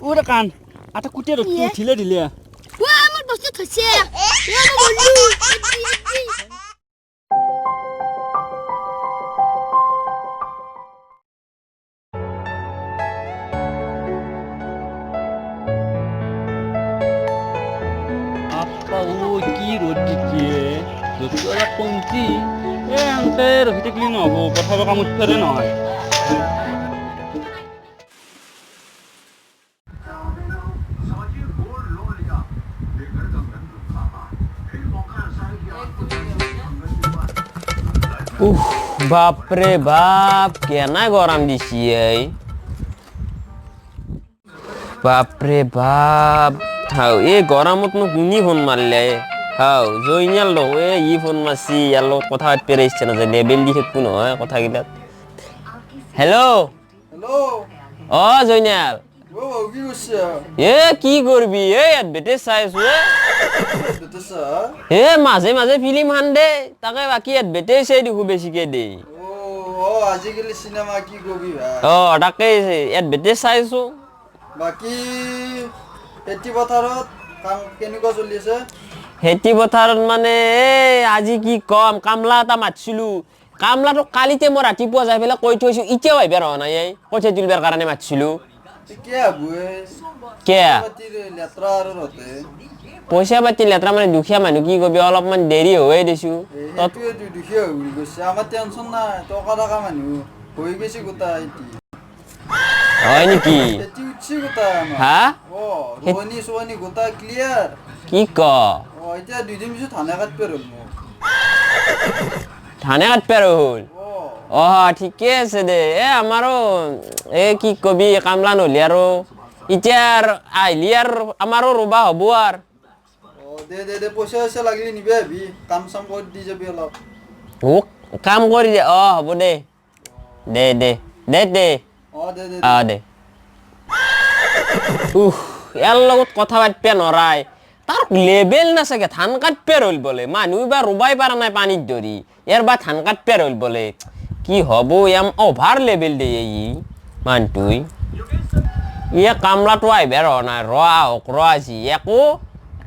ওরে কান আটা কুটিয়ে রক্তি ঠিলে দিলে আমার বস্তু থছে বললু আপা ও কি রোদ দিচ্ছে যদিও অলপ কমছি এনকে ৰখি থাকিলে নহ'ব পথাৰৰ কামত ফেৰে নহয় বাপরে বাপ কেনা গরম দিছি এই বাপরে বাপ হাও এই গরমত নো কোনি ফোন মারলে হাও জয়নিয়াল লো ই ফোন মারছি ইয়ার লগত কথা পাততে ইচ্ছা না যে লেবেল দি থাকবো নহয় কথা গিলা হ্যালো হ্যালো ও জয়নিয়াল ও কি করছিস কি করবি এডভার্টাইজ চাইছো বেতেছা মাঝে মাঝে ফিল্ম হান দে তাকে বাকি এডভার্টাইজ চাই দেখো বেছিকে দে ও আজিকালি সিনেমা কি কবি ভাই তাকে এডভার্টাইজ চাইছো বাকি খেতি পথাৰত কাম কেনেকুৱা চলি আছে খেতি পথাৰত মানে আজি কি কম কামলা এটা মাতিছিলো কামলাটো কালিতে মই ৰাতিপুৱা যাই পেলাই কৈ থৈছো এতিয়াও আহিব ৰহা নাই কঠীয়া তুলিবৰ কাৰণে মাতিছিলো পইচা পাতি লেতেৰা মানে দুখীয়া মানুহ কি কবি অলপমান দেৰি হৈ দিছো আমাৰ টেনচন নাই টকা টকা মানুহ হৈ গৈছে গোটা হয় নেকি হা ৰোৱনী চোৱনী গোটা ক্লিয়াৰ কি ক এতিয়া 2 দিন পিছত ধানে কাটব ৰ'ল মোক ধানে কাটব ৰ'ল ঠিকে আছে দে আমাৰো কি কবি কামলা নহ'লে আৰু এতিয়া আহিলি আৰু আমাৰো ৰুবা হ'ব আৰু দে পইচা চইচা লাগিলে নিবি আহিবি কাম চাম কৰি দি যাবি অলপ কাম কৰি দে হ'ব দে দে দে দে দে দে ইয়াৰ লগত কথা পাতিব নৰাই তাৰ লেবেল নাচাগে ধান কাটব ৰ'ল বোলে মানুহ বা ৰুবাই পৰা নাই পানীত ধৰি ইয়াৰ বা ধান কাটব ৰ'ল বোলে কি হ'ব অভাৰ লেবেল দিয়ে মানুহটোই কামলাটো আহিব ৰহ নাই আহক আজি একো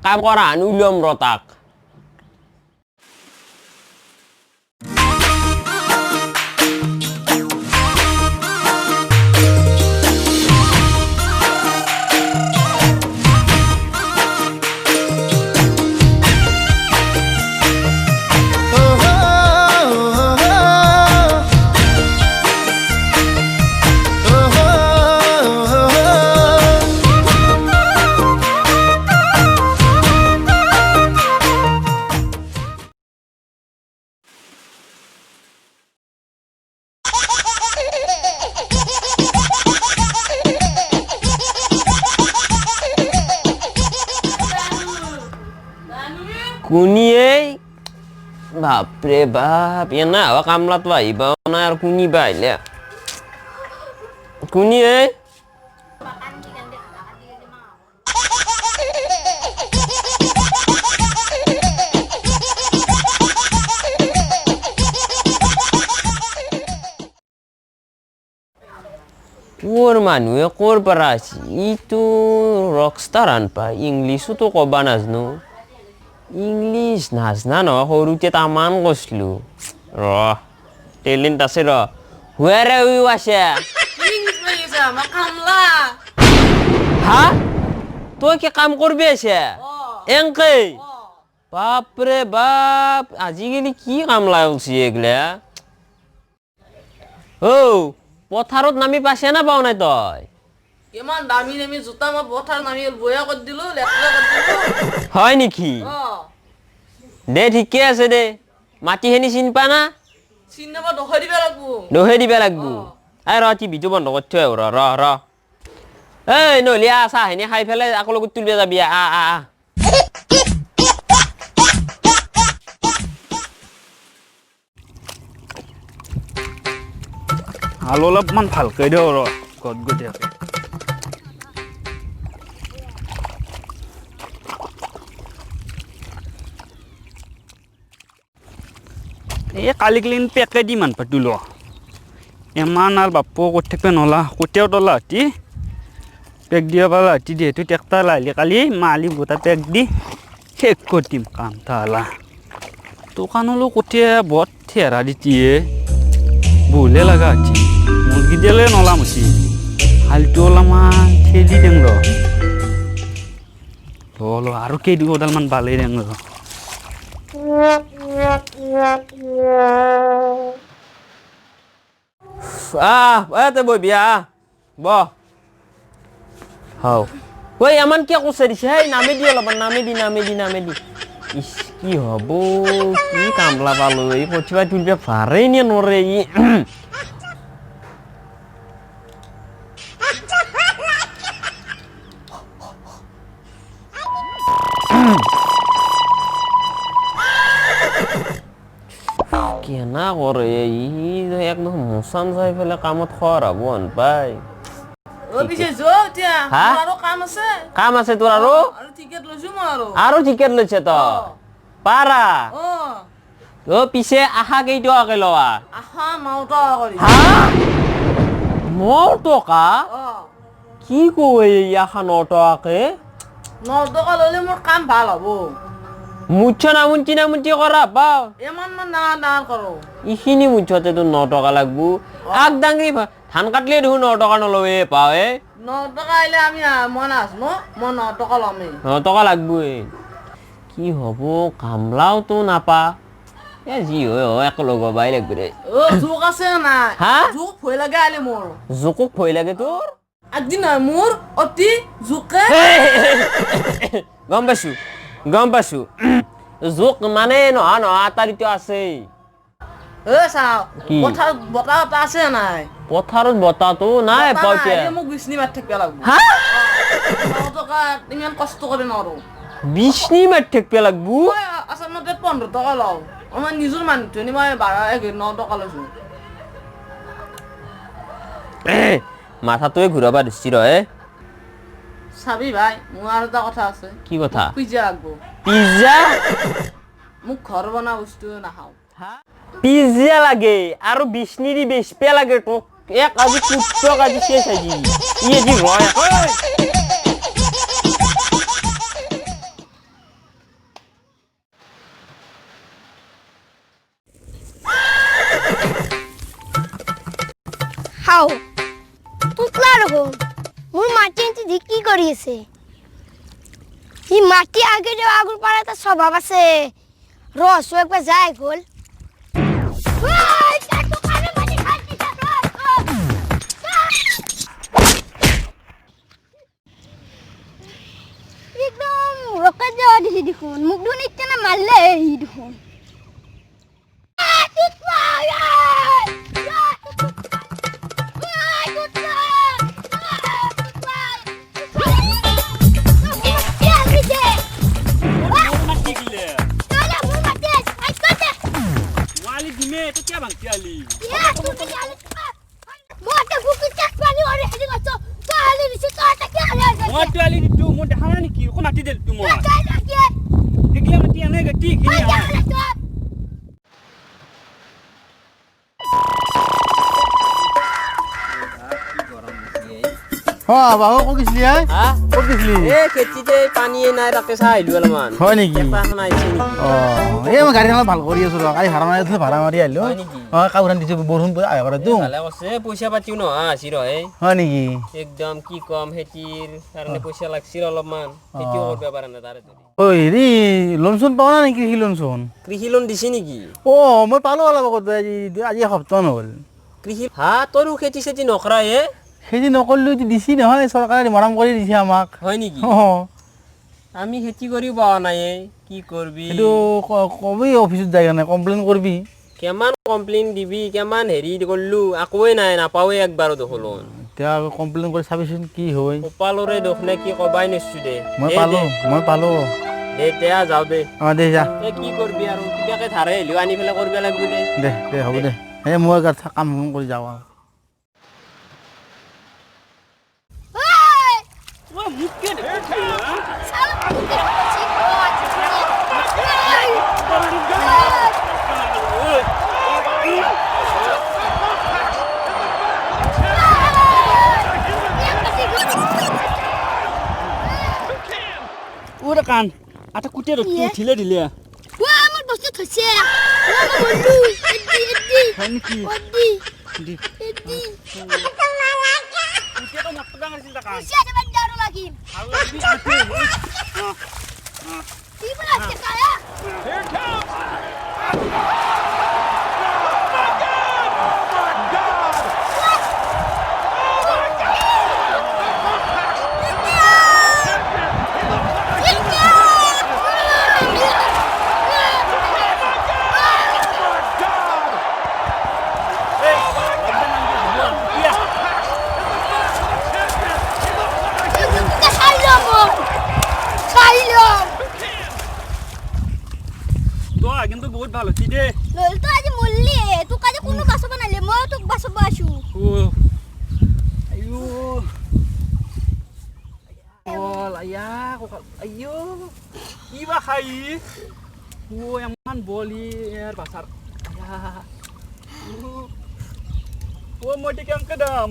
কাম কৰা হান উলিয়াম তাক কুনিয়ে বাপরে বাপ না কামলা তো আহিব না আর কুনি বা আহিলে কুনিয়ে ওর মানুহে ক'ৰ পৰা আছে ইটো ৰকষ্টাৰ আনপা ইংলিছো তো ক'বা নাজনো ইংলিছ নাজনা নহয় সৰুতে তামান কৈছিলো টেলেণ্ট আছে হুৱেৰ ইউ আছে হা তই কি কাম কৰবি আছে এংকে বাপৰে বাপ আজিকালি কি কাম লাগছি এগলা পথাৰত নামি পাইছে না পাও নাই তই কিমান দামী দামী জোতা মই পথাৰ নামি বয়া কৰি দিলো লেতেৰা কৰি দিলো হয় নেকি দে ঠিকে আছে দে মাটিখিনি চিন পা না চিন নাপা দহে দিব লাগব ৰ টিভিটো বন্ধ কৰি থৈ ৰ নহ'লে চাহখিনি খাই পেলাই আকৌ লগত তুলিব যাবি হাল অলপমান ভালকৈ দিওঁ গটগটীয়াকৈ কালি ক্লিন পেকে দি মান পাতিলো ইমান আৰু বাপু ক'ত থাকিব নলা কঠীয়াও তলা হতি পেক দিয়া পালা তি দিয়ে তুই টেক্টা লাইলি কালি মালি গোটা পেক দি শেষ কৰিম কাম তালা দোকানলো কঠিয়া বট থেৰা দিতিয়ে বুলে লাগা আছে মুৰগি দিলে নলাম আছে হালটো অলপমান ঠেলি দেং লো আৰু কেইডালমান বালেই দেং তে বই বিয়া ব হাও ওই এমন কি কৈছে দিছে হেই নামে দি অলপমান নামে দি ইস কি হব কি কামলা পালো এই পঠিবা তুলবে পারে নে নরে ই কেনা করে ই একদম মশান যাই ফেলে কামত খরাব আন পাই ও পিছে যাও এতিয়া হা? আৰু কাম আছে তোৰ আৰো আৰু টিকেট লৈছো মই আৰু আরো টিকেট লৈছে তো পারা অ ও পিছে আহা কেইটো আকে লওয়া আহা 9 টকা কৰি হা 9 টকা অ কি কই আহা 9 টাকাকে 9 টকা ললে মোৰ কাম ভাল হ'ব মুচ্ছ না মুঞ্চি কৰা পাও ইমান মান না কৰো ইখিনি মুচ্ছতে তো 9 টাকা লাগবো আগ ডাঙ্গি ধান কাটলে দেখো 9 টাকা নলবে পাও 9 টকা আইলে আমি মন আছো মই 9 টকা লমেই 9 টাকা লাগবো কি হব কামলাও তো নাপা জি হয় এক লগ বাই লাগবে রে ও জোক আছে না হা? জোক ভয় লাগে আইলে মোৰ জোকক ভয় লাগে তোৰ একদিন মোৰ অতি জোকে গম পাইছো জোক মানে নহয় তাৰিতো আছে এ চাও কি? পথাৰ বতাহ এটা আছে নাই পথাৰত বতাহটো নাই বতাহ পাওতে নাই, মোক বিচনি মাৰি থাকিব লাগিব হা 9 টকা ইমান কষ্ট কৰি নোৱাৰো বিষ্ণি মাৰ থাকিব লাগবো মই আচলতে 15 টকা লওঁ আমাৰ নিজৰ মানুহটো মই 9 টকা লৈছো মাথাটোৱে ঘূৰাবা দিছি ৰহে চাবি ভাই মোৰ আৰু এটা কথা আছে কি কথা পিজ্জা লাগব পিজ্জা মোক ঘৰ বনা বস্তু নাখাওঁ পিজ্জা লাগে আৰু বিষ্ণি দি বেচপে লাগে তোক এক আজি কুটক আজি শেষ আজি ইয়ে দি ৰয় হাও টুকলা রকম মোর মাটি এনতে দি কি করিয়েছে এই মাটি আগে যে আগুন পাড়া তার স্বভাব আছে রস একবার যায় গোল একদম রকেট যাওয়া দিছি দেখুন মুখ ধুন ইচ্ছে না মারলে এই দেখুন বাবু ক'ত গৈছিলি ক'ত গৈছিলি খেতিতে পানীয়ে নাই তাকে চাই আহিলো অলপমান হয় নেকি এখন আহিছে নেকি এই মই গাড়ীখন ভাল কৰি আছো ৰ গাড়ী ভাড়া মাৰি আছিলো ভাড়া মাৰি আহিলো হয় নেকি? কাপোৰখন দিছো বৰষুণ আহিব পাৰেতো ভালে কৈছে পইচা পাতিও নহা আছিল ৰহে হয় নেকি একদম কি কম খেতিৰ কাৰণে পইচা লাগছিল অলপমান খেতিও কৰিব পৰা নাই তাৰে ঐ হেৰি লোন চোন পাওঁ না নেকি কৃষি লোন চোন কৃষি লোন দিছে নেকি মই পালোঁ অলপ আগত আজি এসপ্তাহ নহ'ল কৃষি হা তোৰো খেতি চেতি নকৰা খেতি নকৰিলেও দিছি নহয় চৰকাৰে মৰম কৰি দিছে আমাক হয় নেকি অঁ আমি খেতি কৰি পোৱা নাই কি কৰবি এইটো কবি অফিচত যায় নাই কমপ্লেইন কৰবি কিমান কমপ্লেইন দিবি কিমান হেৰি কৰিলো আকোৱে নাই নাপাওঁৱে একবাৰো দেখোন লোন এতিয়া কমপ্লেইন কৰি চাবিচোন কি হয় কপালৰে দুখ নে কি কবাই নিছো দে মই পালোঁ দে তেয়া যাওঁ দে অঁ দে যা এ কি কৰবি আৰু কিবাকে ধাৰে হ'লেও আনি পেলাই কৰিব লাগিব দে দে হ'ব দে এই মই কাম কৰি যাওঁ আৰু ওরে কান আটা কুটে রক্তি ইয়ে। উঠিলে দিলে ওয়া আমার বস্তু থছে ওয়া আমার বন্ধু এডি হয় নাকি ওডি দি এডি কুটে তো মস্ত ডাঙর চিন্তা কান সে যাবে ডারো লাগি আর লাগবি আতে কি বলা আছে কায়া তো কিন্তু বহুত ভালো কি দে লল তো আজ মল্লি তুই কাজে কোনো বাসা বানাইলে মই তোক বাসা বাসু ও আয়ো বল আয়া ককাল আয়ো কি বা খাই ও এমন বলি এর বাসার আয়া ও মোটি কেমন কদম